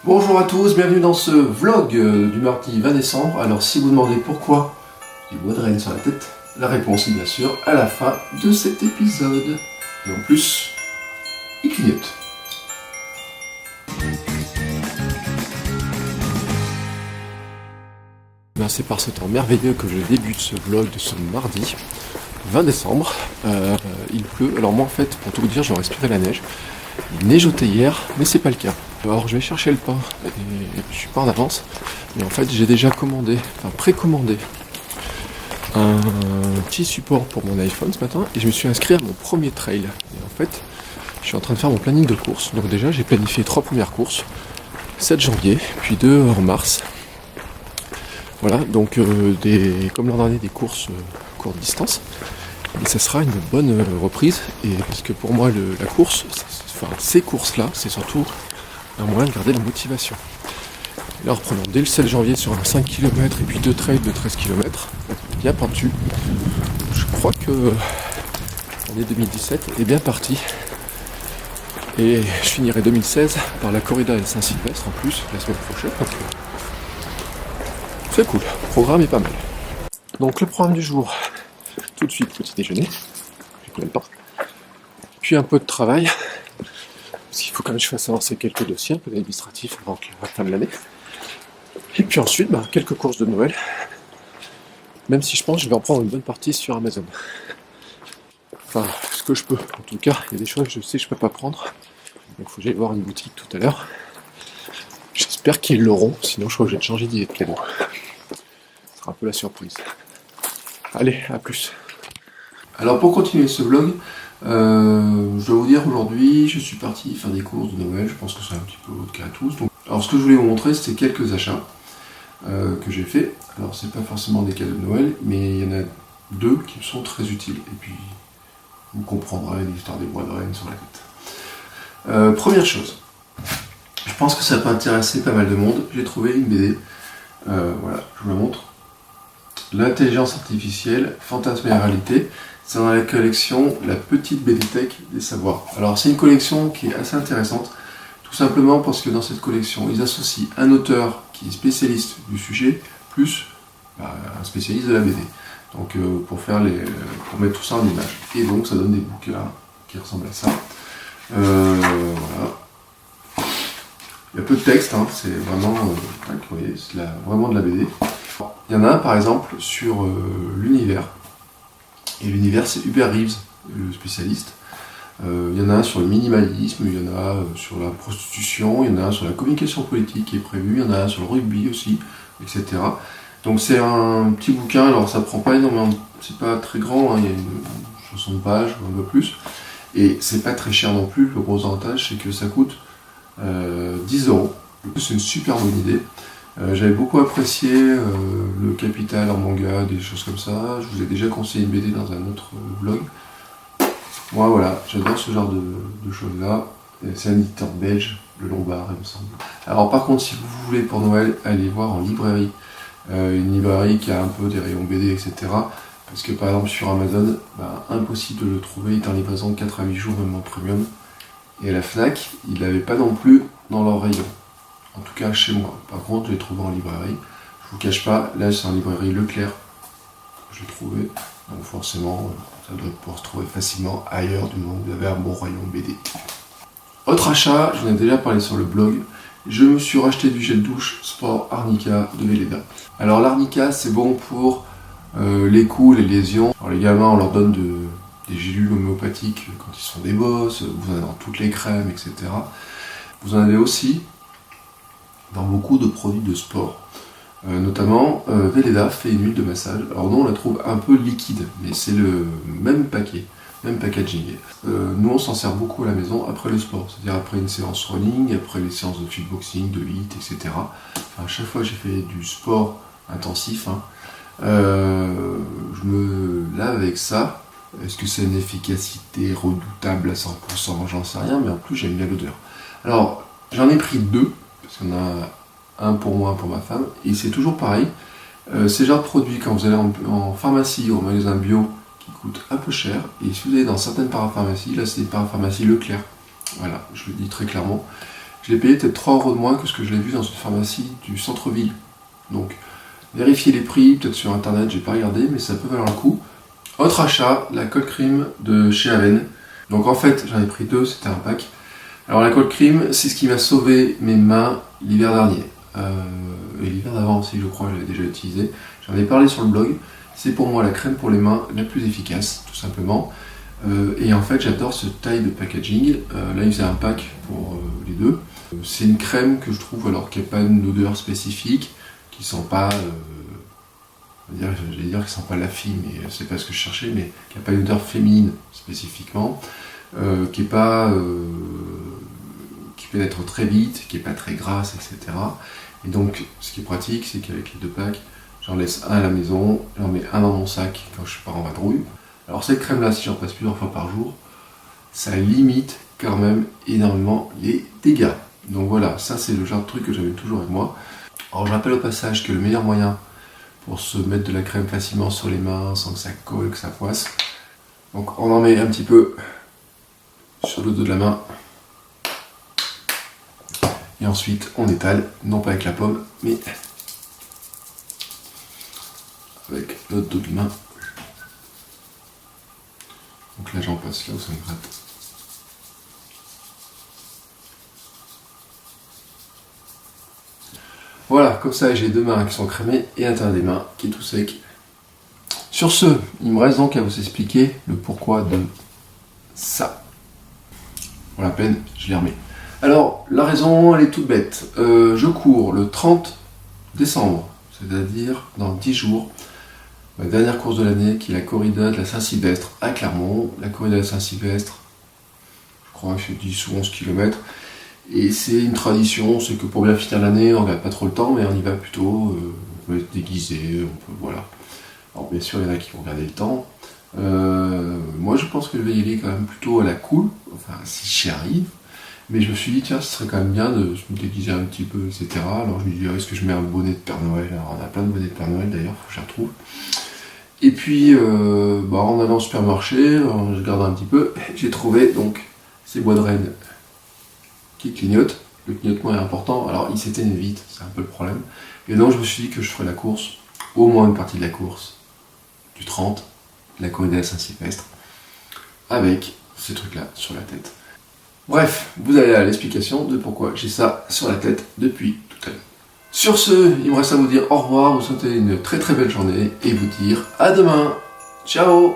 Bonjour à tous, bienvenue dans ce vlog du mardi 20 décembre. Alors si vous demandez pourquoi j'ai bois de Rennes sur la tête, la réponse est bien sûr à la fin de cet épisode. Et en plus, il clignote. C'est par ce temps merveilleux que je débute ce vlog de ce mardi 20 décembre. Il pleut, alors moi en fait, pour tout vous dire, j'ai respiré la neige. Il neigeotait hier, mais c'est pas le cas. Alors je vais chercher le pain, et je suis pas en avance, mais en fait j'ai déjà commandé, enfin précommandé un petit support pour mon iPhone ce matin, et je me suis inscrit à mon premier trail. Et en fait, je suis en train de faire mon planning de courses, donc déjà j'ai planifié 3 premières courses, 7 janvier, puis 2 en mars. Voilà, donc comme l'an dernier, des courses courte distance. Et ça sera une bonne reprise, et parce que pour moi la course, ces courses-là, c'est surtout un moyen de garder la motivation. Et là, reprenons dès le 7 janvier sur un 5 km et puis 2 trails de 13 km, bien pentu. Je crois que l'année 2017 est bien partie. Et je finirai 2016 par la corrida de Saint-Sylvestre en plus, la semaine prochaine. Donc, c'est cool, le programme est pas mal. Donc le programme du jour, tout de suite petit déjeuner, j'ai plein de temps. Puis un peu de travail, parce qu'il faut quand même que je fasse avancer quelques dossiers, un peu administratifs avant la fin de l'année. Et puis ensuite, quelques courses de Noël, même si je pense que je vais en prendre une bonne partie sur Amazon. Enfin, ce que je peux. En tout cas, il y a des choses que je sais que je peux pas prendre. Donc il faut que j'aille voir une boutique tout à l'heure. J'espère qu'ils l'auront, sinon je crois que je vais changer d'idée de cadeau. Ce sera un peu la surprise. Allez, à plus. Alors pour continuer ce vlog, je dois vous dire aujourd'hui, je suis parti faire des courses de Noël, je pense que c'est un petit peu votre cas à tous. Donc, alors ce que je voulais vous montrer, c'était quelques achats que j'ai fait. Alors c'est pas forcément des cadeaux de Noël, mais il y en a 2 qui me sont très utiles. Et puis vous comprendrez l'histoire des bois de Rennes sur la tête. Première chose, je pense que ça peut intéresser pas mal de monde. J'ai trouvé une BD, voilà, je vous la montre. L'intelligence artificielle, fantasme et réalité. C'est dans la collection La Petite BD des Savoirs. Alors c'est une collection qui est assez intéressante, tout simplement parce que dans cette collection, ils associent un auteur qui est spécialiste du sujet, plus un spécialiste de la BD. Donc pour mettre tout ça en image. Et donc ça donne des bouquins qui ressemblent à ça. Voilà. Il y a peu de texte, hein, c'est vraiment, vraiment de la BD. Il y en a un par exemple sur l'univers. Et l'univers, c'est Hubert Reeves, le spécialiste. Il y en a un sur le minimalisme, il y en a sur la prostitution, il y en a un sur la communication politique qui est prévu, il y en a un sur le rugby aussi, etc. Donc c'est un petit bouquin, alors ça prend pas énormément, c'est pas très grand, hein, il y a une 60 pages, un peu plus. Et c'est pas très cher non plus, le gros avantage c'est que ça coûte 10 €. C'est une super bonne idée. J'avais beaucoup apprécié le Capital en manga, des choses comme ça. Je vous ai déjà conseillé une BD dans un autre vlog. Moi voilà, j'adore ce genre de choses-là. C'est un éditeur belge, le Lombard, il me semble. Alors par contre, si vous voulez pour Noël, allez voir en librairie. Une librairie qui a un peu des rayons BD, etc. Parce que par exemple sur Amazon, impossible de le trouver, il est en livraison de 4 à 8 jours, même en premium. Et à la Fnac, ils l'avaient pas non plus dans leur rayon. En tout cas chez moi. Par contre, je l'ai trouvé en librairie. Je vous cache pas, là c'est en librairie Leclerc. Je l'ai trouvé. Donc forcément, ça doit pouvoir se trouver facilement ailleurs du moment où vous avez un bon rayon BD. Autre achat, je vous en ai déjà parlé sur le blog. Je me suis racheté du gel douche Sport Arnica de Velleda. Alors l'arnica, c'est bon pour les coups, les lésions. Alors les gamins, on leur donne des gélules homéopathiques quand ils sont des bosses. Vous en avez dans toutes les crèmes, etc. Vous en avez aussi dans beaucoup de produits de sport. Notamment, Velleda fait une huile de massage. Alors nous, on la trouve un peu liquide, mais c'est le même paquet, même packaging. Nous, on s'en sert beaucoup à la maison après le sport, c'est-à-dire après une séance running, après les séances de fitboxing, de HIIT, etc. Enfin, à chaque fois que j'ai fait du sport intensif, je me lave avec ça. Est-ce que c'est une efficacité redoutable à 100%? J'en sais rien, mais en plus, j'aime bien l'odeur. Alors, j'en ai pris 2, parce qu'on a un pour moi, un pour ma femme, et c'est toujours pareil. Ces genres de produits, quand vous allez en pharmacie ou en magasin bio, qui coûtent un peu cher, et si vous allez dans certaines parapharmacies, là c'est des parapharmacies Leclerc, voilà, je le dis très clairement, Je l'ai payé peut-être 3 € de moins que ce que je l'ai vu dans une pharmacie du centre-ville. Donc, vérifiez les prix, peut-être sur internet, j'ai pas regardé, mais ça peut valoir le coup. Autre achat, la cold cream de chez Aven. Donc en fait, j'en ai pris 2, c'était un pack. Alors la cold cream, c'est ce qui m'a sauvé mes mains l'hiver dernier. Et l'hiver d'avant aussi, je crois, je l'avais déjà utilisé. J'en ai parlé sur le blog. C'est pour moi la crème pour les mains la plus efficace, tout simplement. Et en fait, j'adore ce taille de packaging. Là, il faisait un pack pour les deux. C'est une crème que je trouve, alors qu'il n'y a pas une odeur spécifique, qui sent pas, j'allais dire qui sent pas la fille, mais c'est pas ce que je cherchais, mais qui n'a pas une odeur féminine spécifiquement, qui est pas, qui pénètre très vite, qui est pas très grasse, etc. Et donc, ce qui est pratique, c'est qu'avec les 2 packs, j'en laisse un à la maison, j'en mets un dans mon sac quand je pars en vadrouille. Alors cette crème-là, si j'en passe plusieurs fois par jour, ça limite quand même énormément les dégâts. Donc voilà, ça c'est le genre de truc que j'avais toujours avec moi. Alors je rappelle au passage que le meilleur moyen pour se mettre de la crème facilement sur les mains, sans que ça colle, que ça poisse. Donc on en met un petit peu sur le dos de la main. Et ensuite on étale, non pas avec la paume, mais avec notre dos de main. Donc là j'en passe là où ça me gratte. Voilà, comme ça j'ai 2 mains qui sont crémées et l'intérieur des mains qui est tout sec. Sur ce, il me reste donc à vous expliquer le pourquoi de ça. Pour la peine, je les remets. Alors, la raison, elle est toute bête. Je cours le 30 décembre, c'est-à-dire dans 10 jours, ma dernière course de l'année, qui est la corrida de la Saint-Sylvestre à Clermont. La corrida de la Saint-Sylvestre, je crois que c'est 10 ou 11 km. Et c'est une tradition, c'est que pour bien finir l'année, on n'a pas trop le temps, mais on y va plutôt, on peut être déguisé, on peut, voilà. Alors bien sûr, il y en a qui vont garder le temps. Moi, je pense que je vais y aller quand même plutôt à la cool, enfin, si j'y arrive. Mais je me suis dit, tiens, ce serait quand même bien de me déguiser un petit peu, etc. Alors je me dis, est-ce que je mets un bonnet de Père Noël? Alors on a plein de bonnets de Père Noël d'ailleurs, faut que je les retrouve. Et puis, en allant au supermarché, je regarde un petit peu, j'ai trouvé donc ces bois de Rennes qui clignotent. Le clignotement est important, alors ils s'éteignent vite, c'est un peu le problème. Et donc je me suis dit que je ferais la course, au moins une partie de la course, du 30, la corrida à Saint-Sylvestre, avec ces trucs-là sur la tête. Bref, vous allez à l'explication de pourquoi j'ai ça sur la tête depuis tout à l'heure. Sur ce, il me reste à vous dire au revoir, vous souhaiter une très très belle journée et vous dire à demain. Ciao!